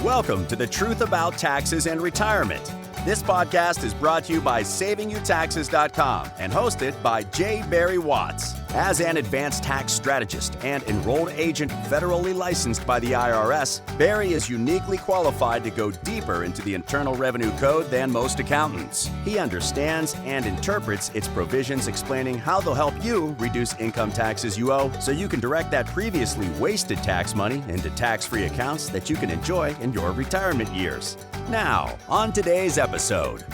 Welcome to The Truth About Taxes and Retirement. This podcast is brought to you by SavingYouTaxes.com and hosted by J. Barry Watts. As an advanced tax strategist and enrolled agent federally licensed by the IRS, Barry is uniquely qualified to go deeper into the Internal Revenue Code than most accountants. He understands and interprets its provisions, explaining how they'll help you reduce income taxes you owe so you can direct that previously wasted tax money into tax-free accounts that you can enjoy in your retirement years. Now, on today's episode.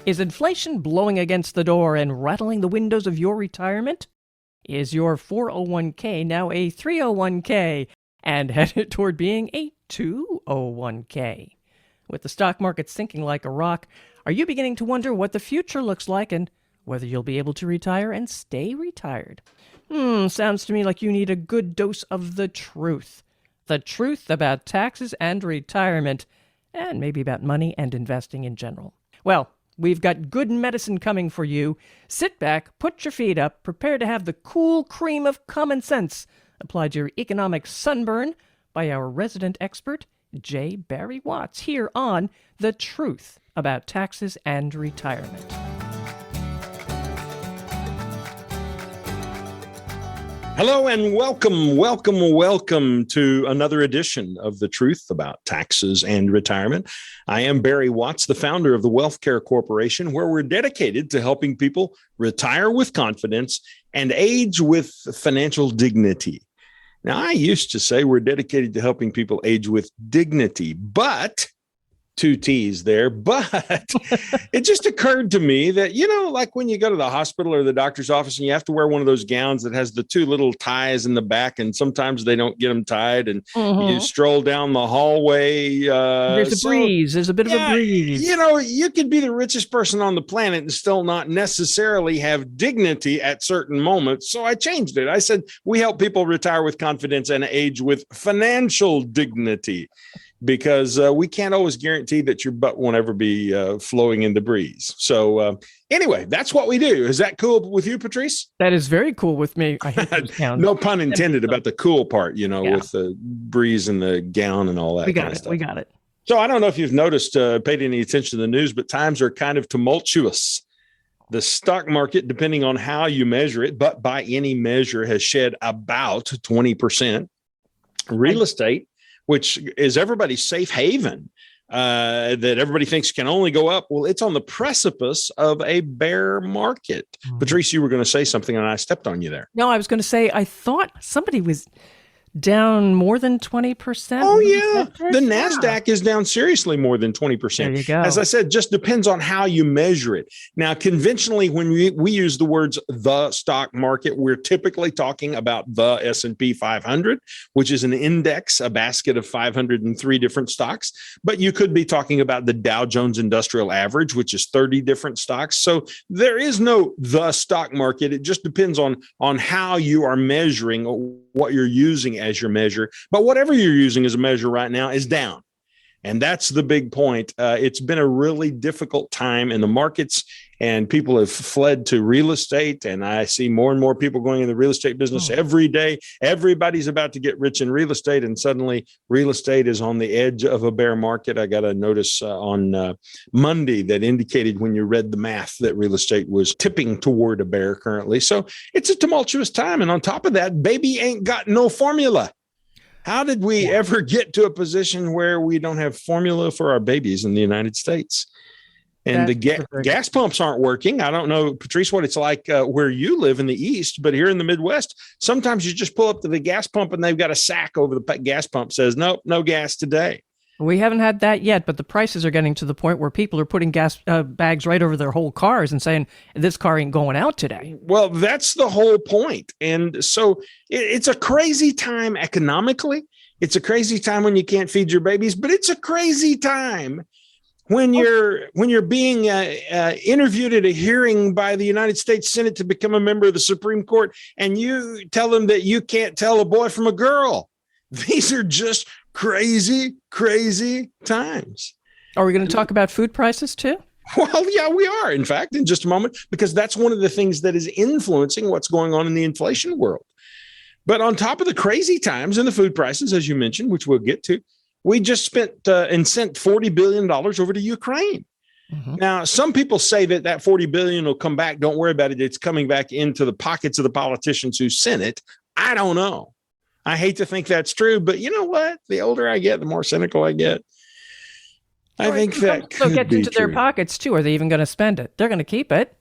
Is inflation blowing against the door and rattling the windows of your retirement? Is your 401k now a 301k and headed toward being a 201k? With the stock market sinking like a rock, are you beginning to wonder what the future looks like and whether you'll be able to retire and stay retired? Sounds to me like you need a good dose of the truth. The truth about taxes and retirement, and maybe about money and investing in general. Well, we've got good medicine coming for you. Sit back, put your feet up, prepare to have the cool cream of common sense applied to your economic sunburn by our resident expert, J. Barry Watts, here on The Truth About Taxes and Retirement. Hello and welcome to another edition of The Truth About Taxes and Retirement. I am Barry Watts, the founder of the Wealth Care Corporation, where we're dedicated to helping people retire with confidence and age with financial dignity. Now, I used to say we're dedicated to helping people age with dignity, but two T's there, but it just occurred to me that, like when you go to the hospital or the doctor's office and you have to wear one of those gowns that has the two little ties in the back, and sometimes they don't get them tied, and you stroll down the hallway. There's a breeze. There's a bit of a breeze. You could be the richest person on the planet and still not necessarily have dignity at certain moments. So I changed it. I said, we help people retire with confidence and age with financial dignity, because we can't always guarantee that your butt won't ever be flowing in the breeze. So anyway, that's what we do. Is that cool with you, Patrice? That is very cool with me. I hate those gowns. No pun intended about the cool part, with the breeze and the gown and all that. We got it. So I don't know if you've noticed, paid any attention to the news, but times are kind of tumultuous. The stock market, depending on how you measure it, but by any measure, has shed about 20%. Real estate, which is everybody's safe haven, that everybody thinks can only go up. Well, it's on the precipice of a bear market. Patrice, you were going to say something and I stepped on you there. No, I was going to say, I thought somebody was down more than 20%. Oh, yeah. The NASDAQ is down seriously more than 20%. There you go. As I said, just depends on how you measure it. Now, conventionally, when we use the words the stock market, we're typically talking about the S&P 500, which is an index, a basket of 503 different stocks. But you could be talking about the Dow Jones Industrial Average, which is 30 different stocks. So there is no the stock market. It just depends on how you are measuring, what you're using as your measure. But whatever you're using as a measure right now is down. And that's the big point. It's been a really difficult time in the markets, and people have fled to real estate. And I see more and more people going in the real estate business every day. Everybody's about to get rich in real estate, and suddenly real estate is on the edge of a bear market. I got a notice on Monday that indicated, when you read the math, that real estate was tipping toward a bear currently. So it's a tumultuous time. And on top of that, baby ain't got no formula. How did we ever get to a position where we don't have formula for our babies in the United States? And the gas pumps aren't working. I don't know, Patrice, what it's like where you live in the East, but here in the Midwest, sometimes you just pull up to the gas pump and they've got a sack over the gas pump says, nope, no gas today. We haven't had that yet, but the prices are getting to the point where people are putting gas bags right over their whole cars and saying, this car ain't going out today. Well, that's the whole point. And so it's a crazy time economically. It's a crazy time when you can't feed your babies, but it's a crazy time when you're being interviewed at a hearing by the United States Senate to become a member of the Supreme Court, and you tell them that you can't tell a boy from a girl. These are just crazy times. Are we going to talk about food prices too? Well, yeah, we are, in fact, in just a moment, because that's one of the things that is influencing what's going on in the inflation world. But on top of the crazy times and the food prices, as you mentioned, which we'll get to, We just spent and sent $40 billion over to Ukraine. Mm-hmm. Now, some people say that $40 billion will come back. Don't worry about it. It's coming back into the pockets of the politicians who sent it. I don't know. I hate to think that's true, but you know what? The older I get, the more cynical I get. I think that so could gets be into true. their pockets too. Are they even going to spend it? They're going to keep it.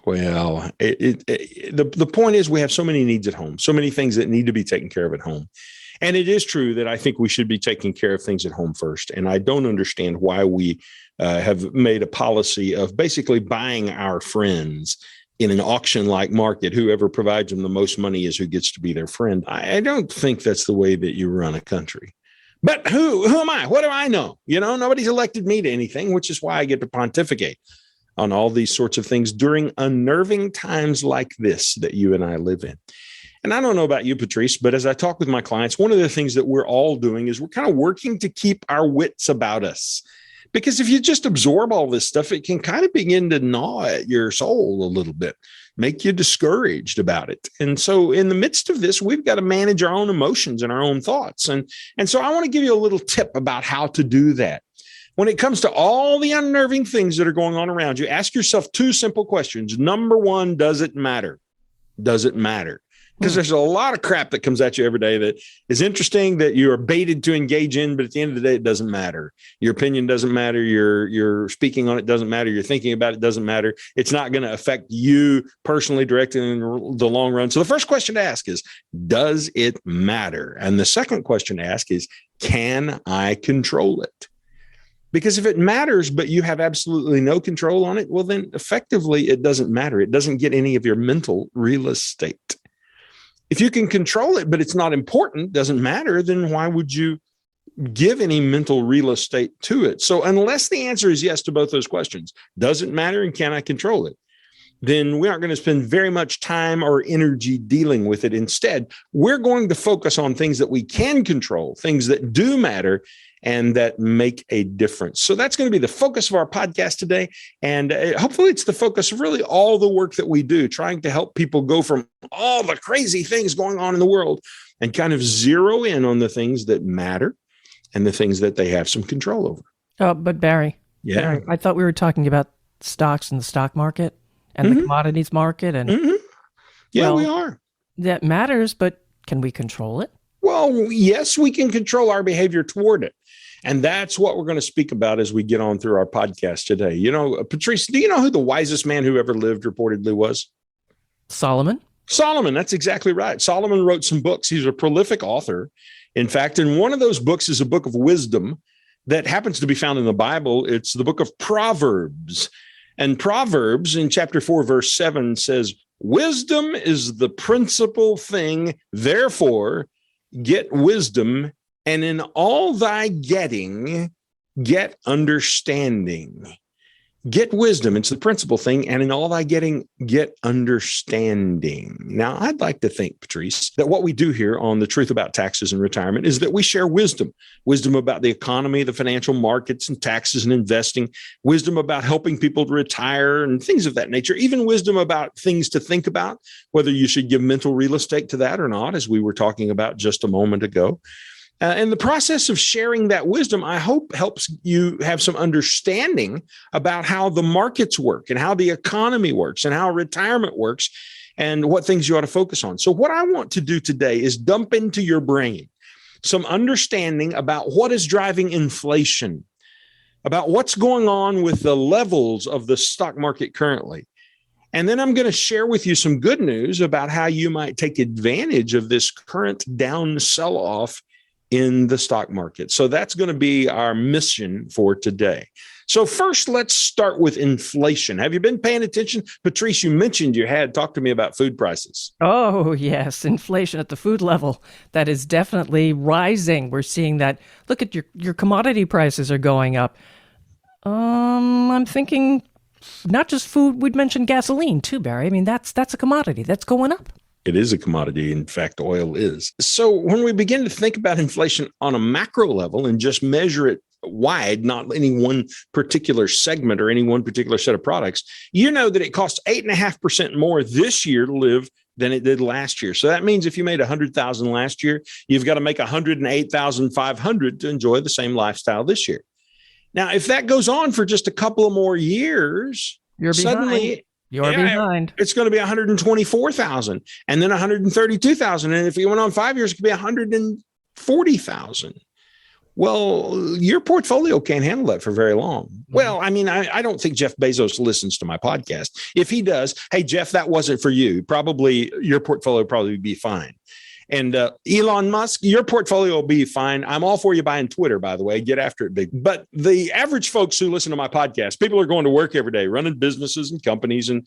Well, the point is we have so many needs at home, so many things that need to be taken care of at home. And it is true that I think we should be taking care of things at home first. And I don't understand why we have made a policy of basically buying our friends in an auction-like market. Whoever provides them the most money is who gets to be their friend. I don't think that's the way that you run a country. But who am I? What do I know? You know, nobody's elected me to anything, which is why I get to pontificate on all these sorts of things during unnerving times like this that you and I live in. And I don't know about you, Patrice, but as I talk with my clients, one of the things that we're all doing is we're kind of working to keep our wits about us. Because if you just absorb all this stuff, it can kind of begin to gnaw at your soul a little bit, make you discouraged about it. And so in the midst of this, we've got to manage our own emotions and our own thoughts. And so I want to give you a little tip about how to do that. When it comes to all the unnerving things that are going on around you, ask yourself two simple questions. Number one, does it matter? Does it matter? Because there's a lot of crap that comes at you every day that is interesting, that you are baited to engage in, but at the end of the day, it doesn't matter. Your opinion doesn't matter. Your speaking on it doesn't matter. Your thinking about it doesn't matter. It's not going to affect you personally directly in the long run. So the first question to ask is, does it matter? And the second question to ask is, can I control it? Because if it matters, but you have absolutely no control on it, well, then effectively it doesn't matter. It doesn't get any of your mental real estate. If you can control it, but it's not important, doesn't matter, then why would you give any mental real estate to it? So unless the answer is yes to both those questions, does it matter and can I control it? Then we aren't going to spend very much time or energy dealing with it. Instead, we're going to focus on things that we can control, things that do matter and that make a difference. So that's going to be the focus of our podcast today. And hopefully it's the focus of really all the work that we do, trying to help people go from all the crazy things going on in the world and kind of zero in on the things that matter and the things that they have some control over. Oh, but Barry, I thought we were talking about stocks and the stock market and the commodities market. And we are. That matters, but can we control it? Well, yes, we can control our behavior toward it. And that's what we're going to speak about as we get on through our podcast today. You know, Patrice, do you know who the wisest man who ever lived reportedly was? Solomon. Solomon, that's exactly right. Solomon wrote some books. He's a prolific author. In fact, and one of those books is a book of wisdom that happens to be found in the Bible. It's the book of Proverbs. And Proverbs in chapter 4, verse 7 says, wisdom is the principal thing. Therefore, get wisdom, and in all thy getting, get understanding. Get wisdom. It's the principal thing. And in all thy getting, get understanding. Now, I'd like to think, Patrice, that what we do here on The Truth About Taxes and Retirement is that we share wisdom about the economy, the financial markets, and taxes and investing, wisdom about helping people to retire and things of that nature, even wisdom about things to think about, whether you should give mental real estate to that or not, as we were talking about just a moment ago. And the process of sharing that wisdom, I hope, helps you have some understanding about how the markets work and how the economy works and how retirement works and what things you ought to focus on. So what I want to do today is dump into your brain some understanding about what is driving inflation, about what's going on with the levels of the stock market currently. And then I'm going to share with you some good news about how you might take advantage of this current down sell-off in the stock market. So that's going to be our mission for today. So first, let's start with inflation. Have you been paying attention? Patrice, you mentioned you had. Talk to me about food prices. Oh, yes. Inflation at the food level. That is definitely rising. We're seeing that. Look at your commodity prices are going up. I'm thinking not just food. We'd mentioned gasoline too, Barry. I mean, that's a commodity. That's going up. It is a commodity. In fact, oil is. So when we begin to think about inflation on a macro level and just measure it wide, not any one particular segment or any one particular set of products, you know that it costs 8.5% more this year to live than it did last year. So that means if you made 100,000 last year, you've got to make 108,500 to enjoy the same lifestyle this year. Now, if that goes on for just a couple of more years, You're suddenly behind. It's going to be 124,000 and then 132,000. And if you went on 5 years, it could be 140,000. Well, your portfolio can't handle that for very long. Well, I mean, I don't think Jeff Bezos listens to my podcast. If he does, hey, Jeff, that wasn't for you. Probably your portfolio would probably be fine. And Elon Musk, your portfolio will be fine. I'm all for you buying Twitter, by the way. Get after it big. But the average folks who listen to my podcast, people are going to work every day, running businesses and companies and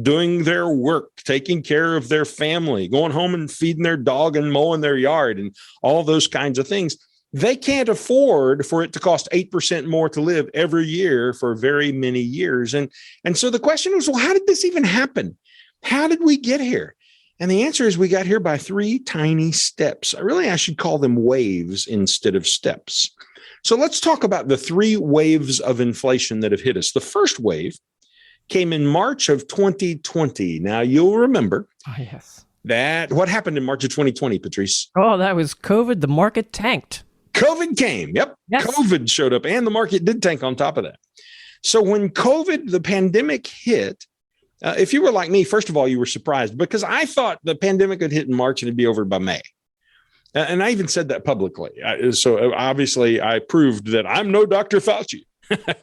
doing their work, taking care of their family, going home and feeding their dog and mowing their yard and all those kinds of things. They can't afford for it to cost 8% more to live every year for very many years. And so the question was, well, how did this even happen? How did we get here? And the answer is we got here by 3 tiny steps. I should call them waves instead of steps. So let's talk about the 3 waves of inflation that have hit us. The first wave came in March of 2020. Now, you'll remember that what happened in March of 2020, Patrice? Oh, that was COVID. The market tanked. COVID came. Yep. Yes. COVID showed up and the market did tank on top of that. So when COVID, the pandemic hit, if you were like me, first of all, you were surprised because I thought the pandemic would hit in March and it'd be over by May. And I even said that publicly. So obviously I proved that I'm no Dr. Fauci.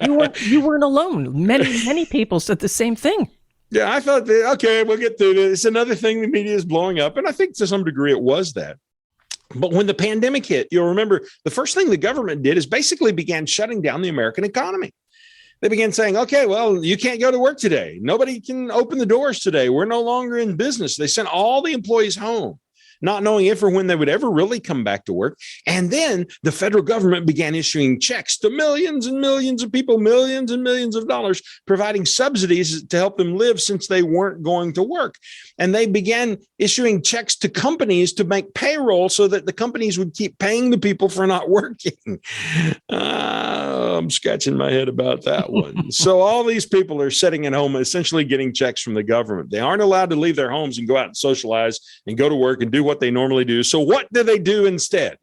You weren't alone. Many people said the same thing. Yeah, I thought, okay, we'll get through this. It's another thing the media is blowing up. And I think to some degree it was that. But when the pandemic hit, you'll remember the first thing the government did is basically began shutting down the American economy. They began saying, okay, well, you can't go to work today. Nobody can open the doors today. We're no longer in business. They sent all the employees home, not knowing if or when they would ever really come back to work. And then the federal government began issuing checks to millions and millions of people, millions and millions of dollars, providing subsidies to help them live since they weren't going to work. And they began issuing checks to companies to make payroll so that the companies would keep paying the people for not working. I'm scratching my head about that one. So all these people are sitting at home, essentially getting checks from the government. They aren't allowed to leave their homes and go out and socialize and go to work and do what they normally do. So what do they do instead?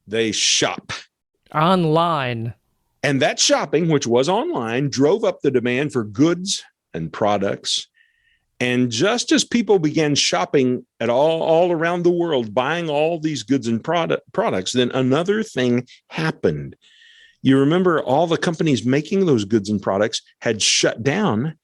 They shop online. And that shopping, which was online, drove up the demand for goods and products. And just as people began shopping at all around the world, buying all these goods and products, then another thing happened. You remember all the companies making those goods and products had shut down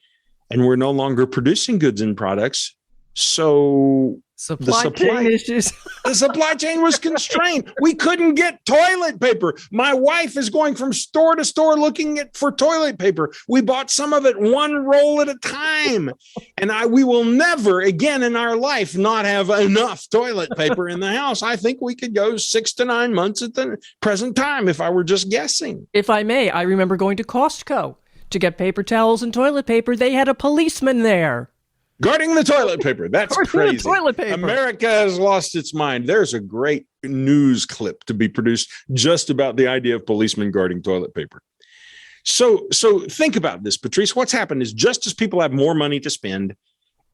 and were no longer producing goods and products. So Supply chain issues. The supply chain was constrained. We couldn't get toilet paper. My wife is going from store to store looking for toilet paper. We bought some of it one roll at a time. And we will never again in our life not have enough toilet paper in the house. I think we could go 6 to 9 months at the present time if I were just guessing. If I may, I remember going to Costco to get paper towels and toilet paper. They had a policeman there. Guarding the toilet paper. That's crazy. The toilet paper. America has lost its mind. There's a great news clip to be produced just about the idea of policemen guarding toilet paper. So think about this, Patrice. What's happened is just as people have more money to spend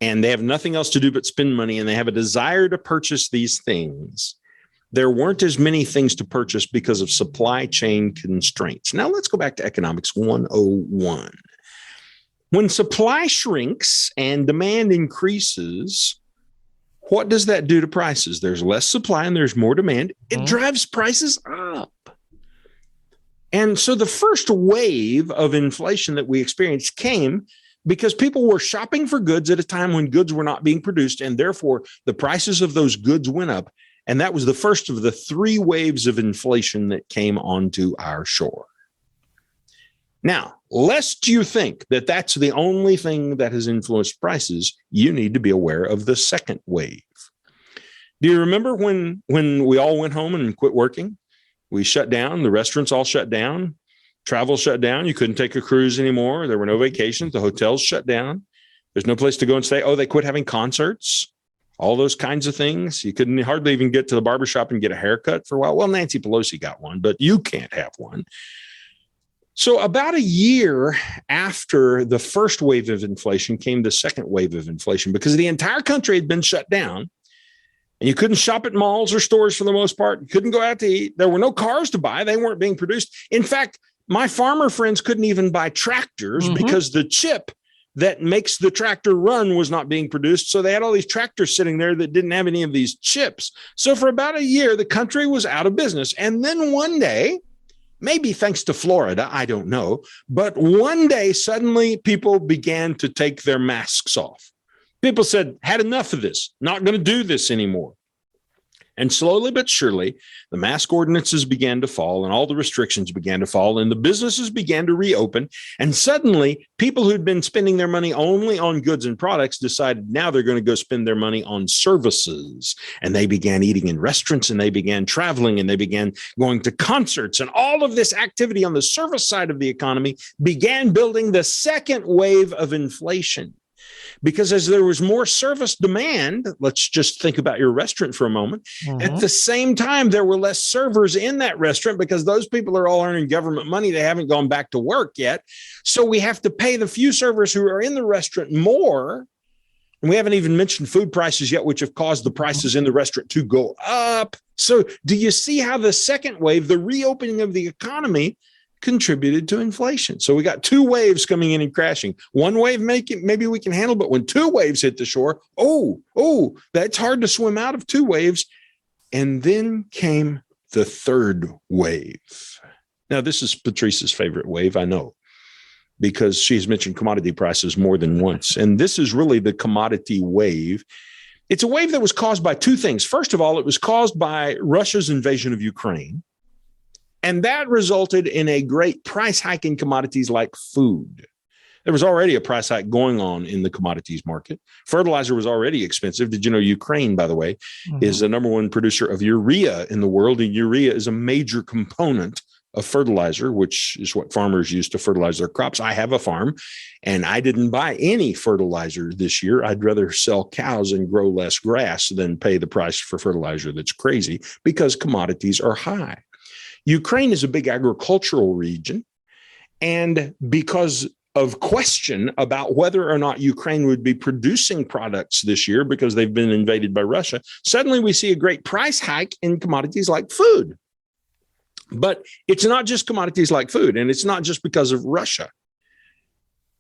and they have nothing else to do but spend money and they have a desire to purchase these things, there weren't as many things to purchase because of supply chain constraints. Now let's go back to Economics 101. When supply shrinks and demand increases, what does that do to prices? There's less supply and there's more demand. It drives prices up. And so the first wave of inflation that we experienced came because people were shopping for goods at a time when goods were not being produced, and therefore the prices of those goods went up. And that was the first of the 3 waves of inflation that came onto our shore. Now, lest you think that that's the only thing that has influenced prices, you need to be aware of the second wave. Do you remember when we all went home and quit working? We shut down. The restaurants all shut down. Travel shut down. You couldn't take a cruise anymore. There were no vacations. The hotels shut down. There's no place to go and stay. Oh, they quit having concerts. all those kinds of things. You couldn't hardly even get to the barbershop and get a haircut for a while. Well, Nancy Pelosi got one, but you can't have one. So about a year after the first wave of inflation came the second wave of inflation, because the entire country had been shut down and you couldn't shop at malls or stores for the most part. You couldn't go out to eat. There were no cars to buy. They weren't being produced. In fact, my farmer friends couldn't even buy tractors because the chip that makes the tractor run was not being produced. So they had all these tractors sitting there that didn't have any of these chips. So for about a year, the country was out of business. And then one day, maybe thanks to Florida, I don't know, but one day suddenly people began to take their masks off. People said, had enough of this, not going to do this anymore. And slowly but surely, the mask ordinances began to fall and all the restrictions began to fall and the businesses began to reopen. And suddenly, people who'd been spending their money only on goods and products decided now they're going to go spend their money on services. And they began eating in restaurants and they began traveling and they began going to concerts. And all of this activity on the service side of the economy began building the second wave of inflation. Because as there was more service demand, let's just think about your restaurant for a moment. At the same time, there were less servers in that restaurant because those people are all earning government money. They haven't gone back to work yet. So we have to pay the few servers who are in the restaurant more. And we haven't even mentioned food prices yet, which have caused the prices in the restaurant to go up. So do you see how the second wave, the reopening of the economy, contributed to inflation? So we got two waves coming in and crashing. One wave maybe we can handle, but when two waves hit the shore, that's hard to swim out of two waves. And then came the third wave. Now, this is Patrice's favorite wave, I know, because she's mentioned commodity prices more than once. And this is really the commodity wave. It's a wave that was caused by two things. First of all, it was caused by Russia's invasion of Ukraine. And that resulted in a great price hike in commodities like food. There was already a price hike going on in the commodities market. Fertilizer was already expensive. Did you know Ukraine, by the way, is the number one producer of urea in the world? And urea is a major component of fertilizer, which is what farmers use to fertilize their crops. I have a farm, and I didn't buy any fertilizer this year. I'd rather sell cows and grow less grass than pay the price for fertilizer that's crazy because commodities are high. Ukraine is a big agricultural region, and because of question about whether or not Ukraine would be producing products this year because they've been invaded by Russia, suddenly we see a great price hike in commodities like food. But it's not just commodities like food, and it's not just because of Russia.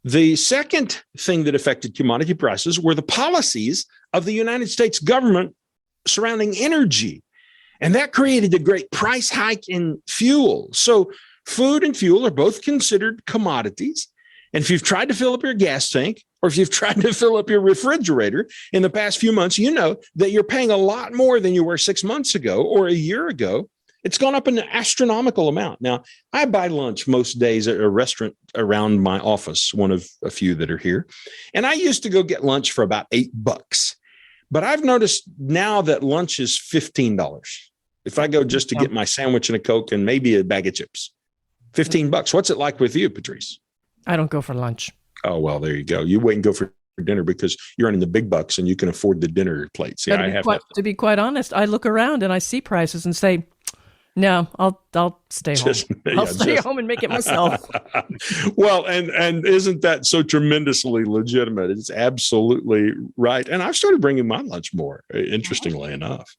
The second thing that affected commodity prices were the policies of the United States government surrounding energy. And that created a great price hike in fuel. So food and fuel are both considered commodities. And if you've tried to fill up your gas tank, or if you've tried to fill up your refrigerator in the past few months, you know that you're paying a lot more than you were 6 months ago or a year ago. It's gone up an astronomical amount. Now, I buy lunch most days at a restaurant around my office, one of a few that are here. And I used to go get lunch for about $8. But I've noticed now that lunch is $15. If I go just to get my sandwich and a Coke and maybe a bag of chips, $15. What's it like with you, Patrice? I don't go for lunch. Oh, well, there you go. You wait and go for dinner because you're earning the big bucks and you can afford the dinner plates. Yeah, to be quite honest, I look around and I see prices and say, no, I'll stay home. I'll stay home and make it myself. Well, and isn't that so tremendously legitimate? It's absolutely right. And I've started bringing my lunch more, interestingly enough,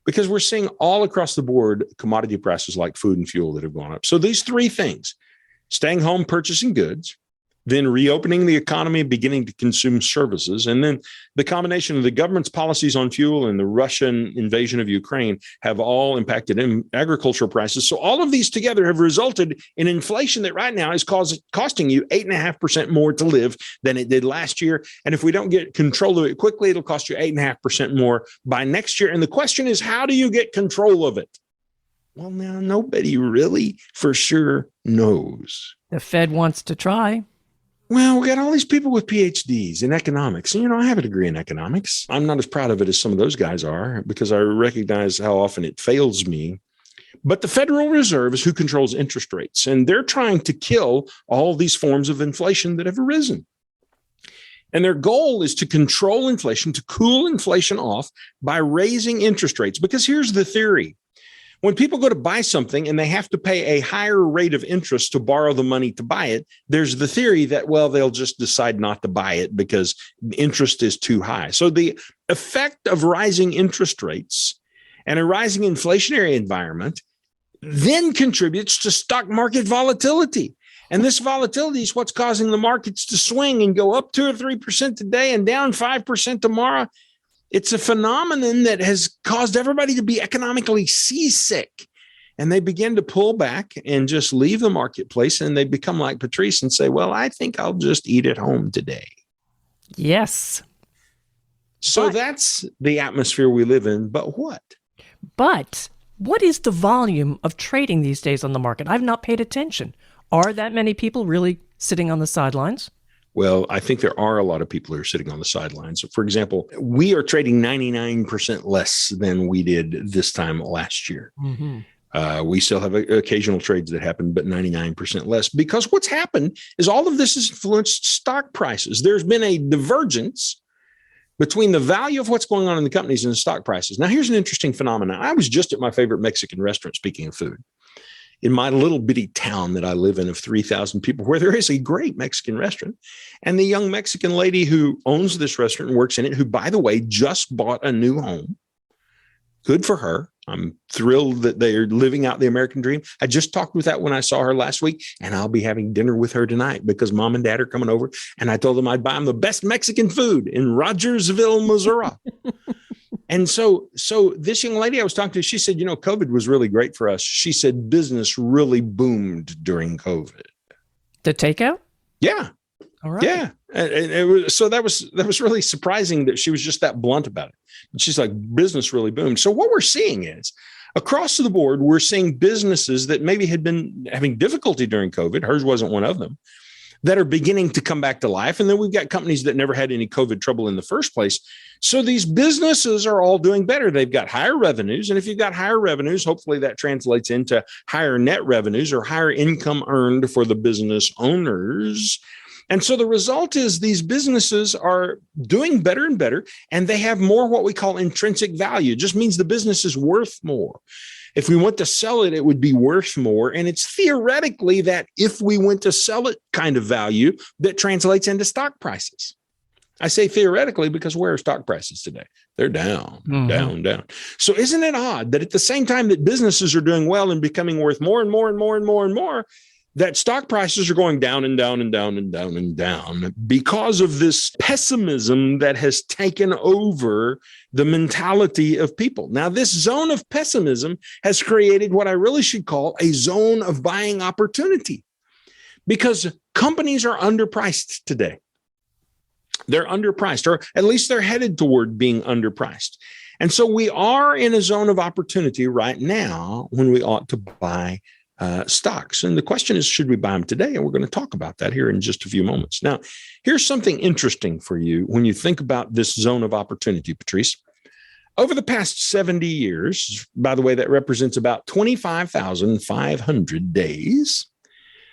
because we're seeing all across the board commodity prices like food and fuel that have gone up. So these three things, staying home, purchasing goods, then reopening the economy, beginning to consume services, and then the combination of the government's policies on fuel and the Russian invasion of Ukraine have all impacted agricultural prices. So all of these together have resulted in inflation that right now is costing you 8.5% more to live than it did last year. And if we don't get control of it quickly, it'll cost you 8.5% more by next year. And the question is, how do you get control of it? Well, now nobody really for sure knows. The Fed wants to try. Well, we got all these people with PhDs in economics. And, I have a degree in economics. I'm not as proud of it as some of those guys are because I recognize how often it fails me. But the Federal Reserve is who controls interest rates, and they're trying to kill all these forms of inflation that have arisen. And their goal is to control inflation, to cool inflation off by raising interest rates. Because here's the theory. When people go to buy something and they have to pay a higher rate of interest to borrow the money to buy it, there's the theory that, well, they'll just decide not to buy it because interest is too high. So the effect of rising interest rates and a rising inflationary environment then contributes to stock market volatility. And this volatility is what's causing the markets to swing and go up 2 or 3% today and down 5% tomorrow. It's a phenomenon that has caused everybody to be economically seasick. And they begin to pull back and just leave the marketplace. And they become like Patrice and say, well, I think I'll just eat at home today. Yes. So that's the atmosphere we live in. But what? But what is the volume of trading these days on the market? I've not paid attention. Are that many people really sitting on the sidelines? Well, I think there are a lot of people who are sitting on the sidelines. For example, we are trading 99% less than we did this time last year. Mm-hmm. We still have occasional trades that happen, but 99% less, because what's happened is all of this has influenced stock prices. There's been a divergence between the value of what's going on in the companies and the stock prices. Now, here's an interesting phenomenon. I was just at my favorite Mexican restaurant, speaking of food, in my little bitty town that I live in of 3,000 people, where there is a great Mexican restaurant. And the young Mexican lady who owns this restaurant and works in it, who, by the way, just bought a new home. Good for her. I'm thrilled that they're living out the American dream. I just talked with that when I saw her last week, and I'll be having dinner with her tonight because mom and dad are coming over. And I told them I'd buy them the best Mexican food in Rogersville, Missouri. And so this young lady I was talking to, she said, COVID was really great for us. She said business really boomed during COVID. The takeout? Yeah. All right. Yeah. And it was, so that was really surprising that she was just that blunt about it. But she's like, business really boomed. So what we're seeing is across the board, we're seeing businesses that maybe had been having difficulty during COVID. Hers wasn't one of them, that are beginning to come back to life. And then we've got companies that never had any COVID trouble in the first place. So these businesses are all doing better. They've got higher revenues. And if you've got higher revenues, hopefully that translates into higher net revenues or higher income earned for the business owners. And so the result is these businesses are doing better and better, and they have more what we call intrinsic value. It just means the business is worth more. If we went to sell it, it would be worth more. And it's theoretically that if we went to sell it kind of value that translates into stock prices. I say theoretically because where are stock prices today? They're down, down. So isn't it odd that at the same time that businesses are doing well and becoming worth more and more and more and more and more, that stock prices are going down and down and down and down and down because of this pessimism that has taken over the mentality of people. Now, this zone of pessimism has created what I really should call a zone of buying opportunity, because companies are underpriced today. They're underpriced, or at least they're headed toward being underpriced. And so we are in a zone of opportunity right now when we ought to buy stocks. And the question is, should we buy them today? And we're going to talk about that here in just a few moments. Now, here's something interesting for you when you think about this zone of opportunity, Patrice. Over the past 70 years, by the way, that represents about 25,500 days.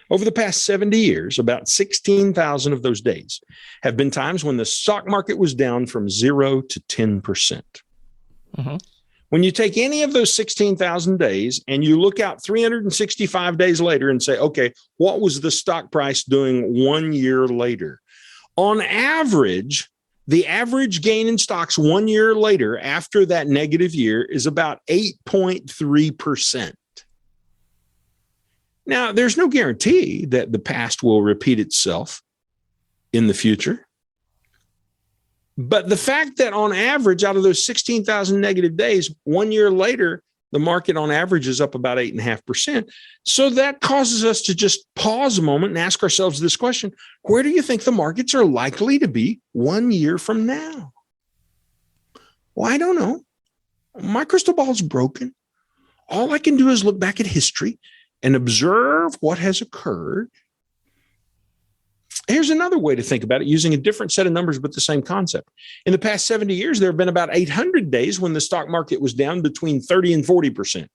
Over the past 70 years, about 16,000 of those days have been times when the stock market was down from 0 to 10%. Mm-hmm. When you take any of those 16,000 days and you look out 365 days later and say, okay, what was the stock price doing 1 year later? On average, the average gain in stocks 1 year later after that negative year is about 8.3%. Now, there's no guarantee that the past will repeat itself in the future. But the fact that on average, out of those 16,000 negative days, 1 year later, the market on average is up about 8.5%. So that causes us to just pause a moment and ask ourselves this question: where do you think the markets are likely to be 1 year from now? Well, I don't know. My crystal ball is broken. All I can do is look back at history and observe what has occurred. Here's another way to think about it using a different set of numbers, but the same concept. In the past 70 years, there have been about 800 days when the stock market was down between 30 and 40%.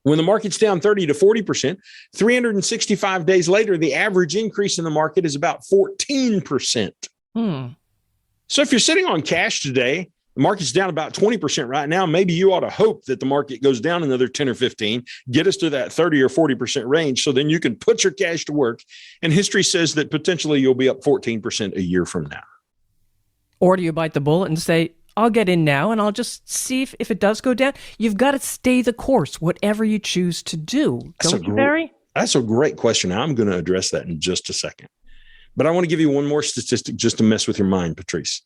When the market's down 30 to 40%, 365 days later, the average increase in the market is about 14%. So if you're sitting on cash today, the market's down about 20% right now. Maybe you ought to hope that the market goes down another 10 or 15, get us to that 30 or 40% range. So then you can put your cash to work. And history says that potentially you'll be up 14% a year from now. Or do you bite the bullet and say, I'll get in now and I'll just see if it does go down? You've got to stay the course, whatever you choose to do. Don't you, Barry? That's a great question. I'm going to address that in just a second. But I want to give you one more statistic just to mess with your mind, Patrice.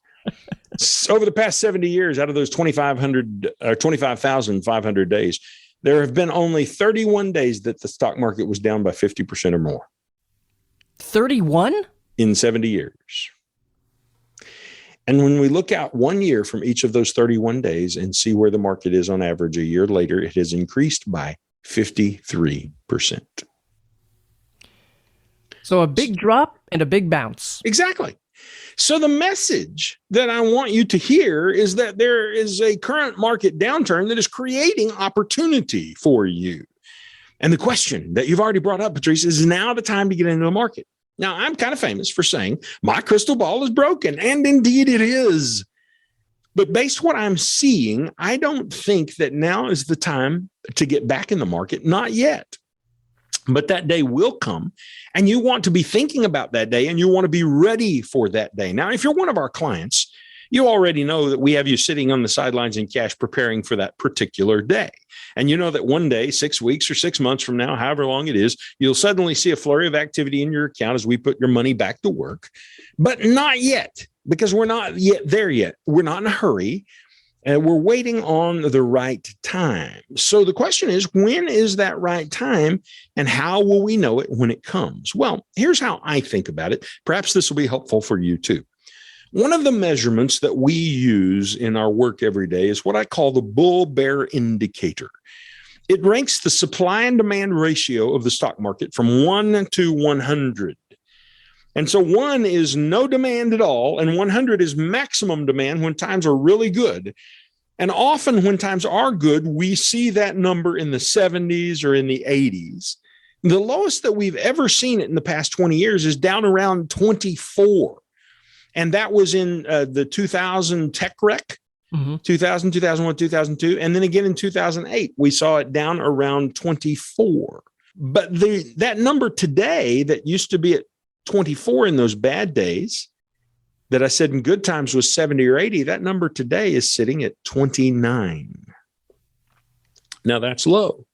Over the past 70 years, out of those 25,500 days, there have been only 31 days that the stock market was down by 50% or more. 31? In 70 years. And when we look out 1 year from each of those 31 days and see where the market is on average a year later, it has increased by 53%. So a big drop and a big bounce. Exactly. So the message that I want you to hear is that there is a current market downturn that is creating opportunity for you. And the question that you've already brought up, Patrice, is now the time to get into the market. Now, I'm kind of famous for saying my crystal ball is broken, and indeed it is. But based on what I'm seeing, I don't think that now is the time to get back in the market. Not yet. But that day will come, and you want to be thinking about that day, and you want to be ready for that day. Now, if you're one of our clients, you already know that we have you sitting on the sidelines in cash preparing for that particular day. And you know that one day, 6 weeks or 6 months from now, however long it is, you'll suddenly see a flurry of activity in your account as we put your money back to work. But not yet, because we're not yet there yet. We're not in a hurry. And we're waiting on the right time. So the question is, when is that right time, and how will we know it when it comes? Well, here's how I think about it. Perhaps this will be helpful for you too. One of the measurements that we use in our work every day is what I call the bull-bear indicator. It ranks the supply and demand ratio of the stock market from 1 to 100. And so 1 is no demand at all, and 100 is maximum demand when times are really good. And often when times are good, we see that number in the 70s or in the 80s. The lowest that we've ever seen it in the past 20 years is down around 24. And that was in the 2000 tech wreck, 2000, 2001, 2002. And then again in 2008, we saw it down around 24. But that number today that used to be at 24 in those bad days that I said in good times was 70 or 80, that number today is sitting at 29. Now that's low.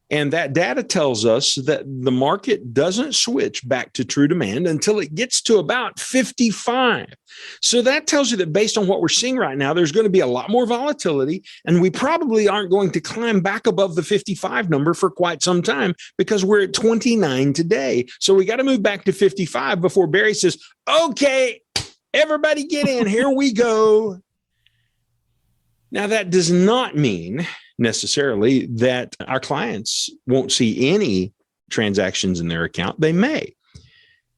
And that data tells us that the market doesn't switch back to true demand until it gets to about 55. So that tells you that based on what we're seeing right now, there's going to be a lot more volatility, and we probably aren't going to climb back above the 55 number for quite some time because we're at 29 today. So we got to move back to 55 before Barry says, okay, everybody get in, here we go. Now, that does not mean necessarily that our clients won't see any transactions in their account. They may,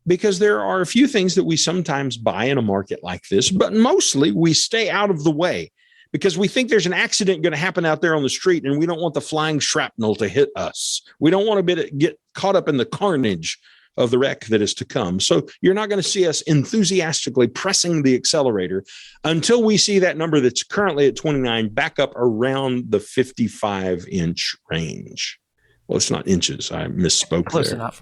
because there are a few things that we sometimes buy in a market like this, but mostly we stay out of the way because we think there's an accident going to happen out there on the street and we don't want the flying shrapnel to hit us. We don't want to get caught up in the carnage of the wreck that is to come. So you're not going to see us enthusiastically pressing the accelerator until we see that number that's currently at 29 back up around the 55-inch range. Well, it's not inches. I misspoke Close there. enough.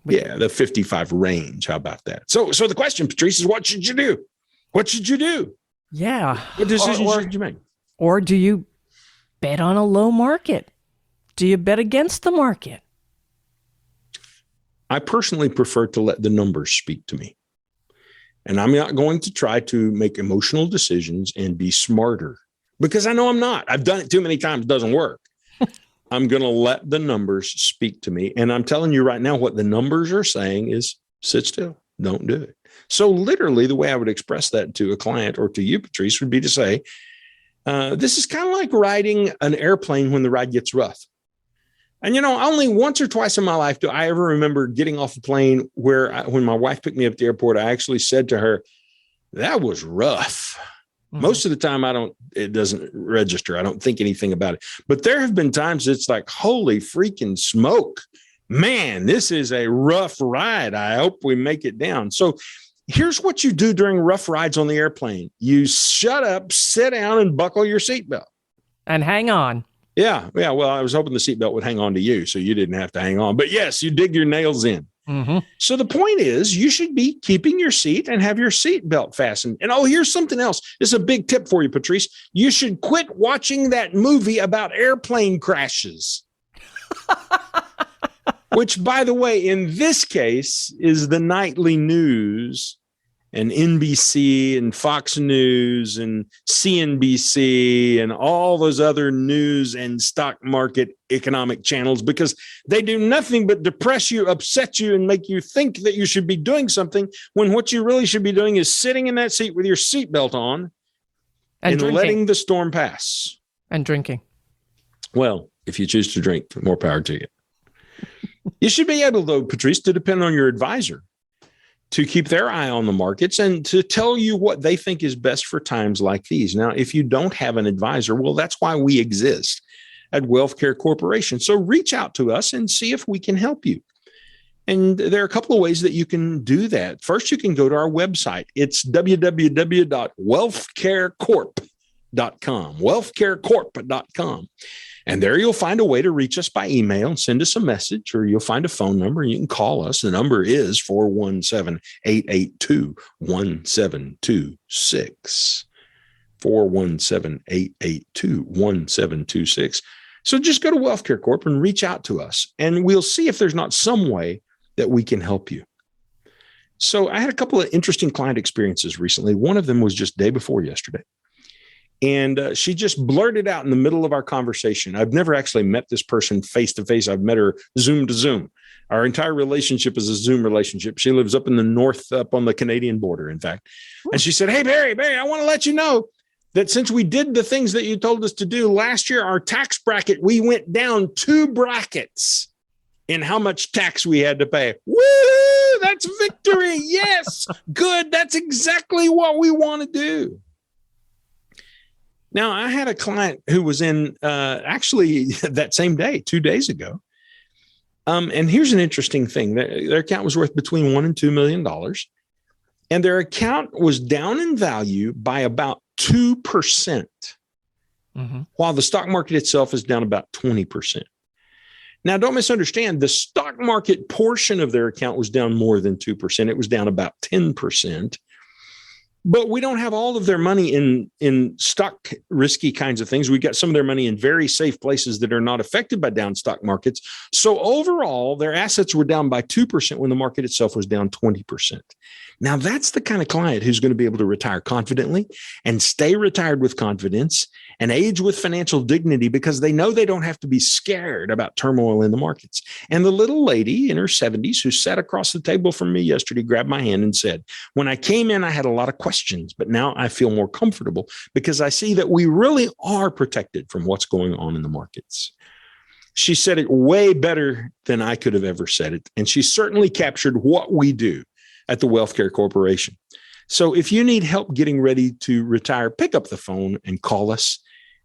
Yeah, the 55 range. How about that? So the question, Patrice, is what should you do? What should you do? Yeah. What decisions should you make? Or do you bet on a low market? Do you bet against the market? I personally prefer to let the numbers speak to me. And I'm not going to try to make emotional decisions and be smarter because I know I'm not. I've done it too many times. It doesn't work. I'm going to let the numbers speak to me. And I'm telling you right now, what the numbers are saying is sit still, don't do it. So literally the way I would express that to a client or to you, Patrice, would be to say, this is kind of like riding an airplane when the ride gets rough. And, only once or twice in my life do I ever remember getting off a plane where when my wife picked me up at the airport, I actually said to her, that was rough. Mm-hmm. Most of the time, it doesn't register. I don't think anything about it. But there have been times it's like, holy freaking smoke. Man, this is a rough ride. I hope we make it down. So Here's what you do during rough rides on the airplane. You shut up, sit down, and buckle your seatbelt. And hang on. Yeah. Well, I was hoping the seatbelt would hang on to you so you didn't have to hang on. But yes, you dig your nails in. Mm-hmm. So the point is, you should be keeping your seat and have your seatbelt fastened. And here's something else. This is a big tip for you, Patrice. You should quit watching that movie about airplane crashes. Which, by the way, in this case is the nightly news and NBC and Fox News and CNBC and all those other news and stock market economic channels, because they do nothing but depress you, upset you, and make you think that you should be doing something when what you really should be doing is sitting in that seat with your seatbelt on and letting the storm pass. And drinking. Well, if you choose to drink, more power to you. You should be able, though, Patrice, to depend on your advisor to keep their eye on the markets and to tell you what they think is best for times like these. Now, if you don't have an advisor, well, that's why we exist at WealthCare Corporation. So reach out to us and see if we can help you. And there are a couple of ways that you can do that. First, you can go to our website. It's www.wealthcarecorp.com, wealthcarecorp.com. And there you'll find a way to reach us by email and send us a message, or you'll find a phone number and you can call us. The number is 417-882-1726. 417-882-1726. So just go to WealthCare Corp and reach out to us, and we'll see if there's not some way that we can help you. So I had a couple of interesting client experiences recently. One of them was just day before yesterday. And she just blurted out in the middle of our conversation. I've never actually met this person face to face. I've met her Zoom to Zoom. Our entire relationship is a Zoom relationship. She lives up in the north, up on the Canadian border, in fact. And she said, "Hey, Barry, I want to let you know that since we did the things that you told us to do last year, our tax bracket, we went down 2 brackets in how much tax we had to pay." Woo! That's victory. Yes. Good. That's exactly what we want to do. Now, I had a client who was in actually that same day, 2 days ago. And here's an interesting thing. Their account was worth between $1 and $2 million. And their account was down in value by about 2%, while the stock market itself is down about 20%. Now, don't misunderstand. The stock market portion of their account was down more than 2%. It was down about 10%. But we don't have all of their money in stock risky kinds of things. We got some of their money in very safe places that are not affected by down stock markets. So overall, their assets were down by 2% when the market itself was down 20%. Now, that's the kind of client who's going to be able to retire confidently and stay retired with confidence and age with financial dignity, because they know they don't have to be scared about turmoil in the markets. And the little lady in her 70s who sat across the table from me yesterday grabbed my hand and said, "When I came in, I had a lot of questions, but now I feel more comfortable because I see that we really are protected from what's going on in the markets." She said it way better than I could have ever said it. And she certainly captured what we do at the WealthCare Corporation. So if you need help getting ready to retire, pick up the phone and call us.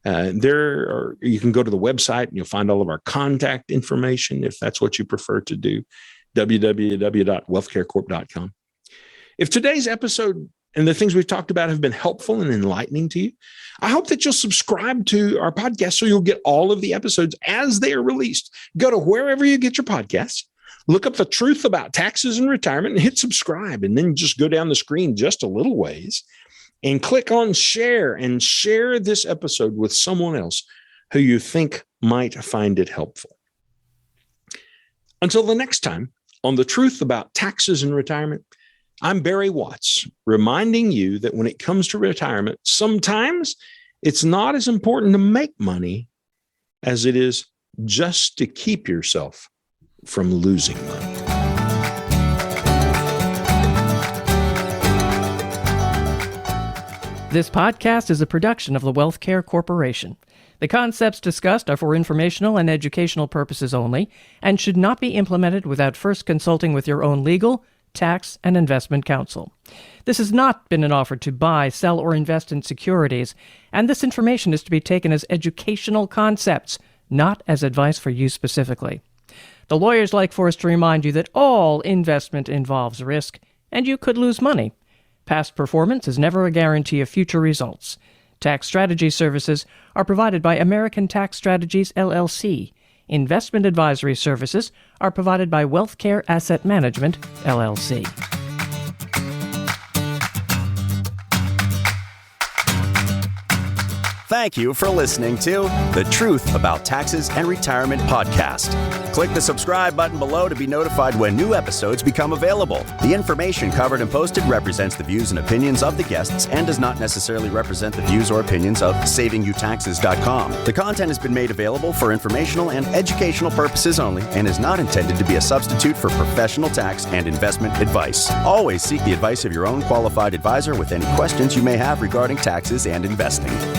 You can go to the website and you'll find all of our contact information if that's what you prefer to do, www.wealthcarecorp.com. If today's episode and the things we've talked about have been helpful and enlightening to you, I hope that you'll subscribe to our podcast so you'll get all of the episodes as they are released. Go to wherever you get your podcasts, look up The Truth About Taxes and Retirement and hit subscribe, and then just go down the screen just a little ways and click on share, and share this episode with someone else who you think might find it helpful. Until the next time on The Truth About Taxes and Retirement, I'm Barry Watts, reminding you that when it comes to retirement, sometimes it's not as important to make money as it is just to keep yourself from losing money. This podcast is a production of the WealthCare Corporation. The concepts discussed are for informational and educational purposes only and should not be implemented without first consulting with your own legal, tax, and investment counsel. This has not been an offer to buy, sell, or invest in securities, and this information is to be taken as educational concepts, not as advice for you specifically. The lawyers like for us to remind you that all investment involves risk, and you could lose money. Past performance is never a guarantee of future results. Tax strategy services are provided by American Tax Strategies, LLC. Investment advisory services are provided by WealthCare Asset Management, LLC. Thank you for listening to The Truth About Taxes and Retirement podcast. Click the subscribe button below to be notified when new episodes become available. The information covered and posted represents the views and opinions of the guests and does not necessarily represent the views or opinions of SavingYouTaxes.com. The content has been made available for informational and educational purposes only and is not intended to be a substitute for professional tax and investment advice. Always seek the advice of your own qualified advisor with any questions you may have regarding taxes and investing.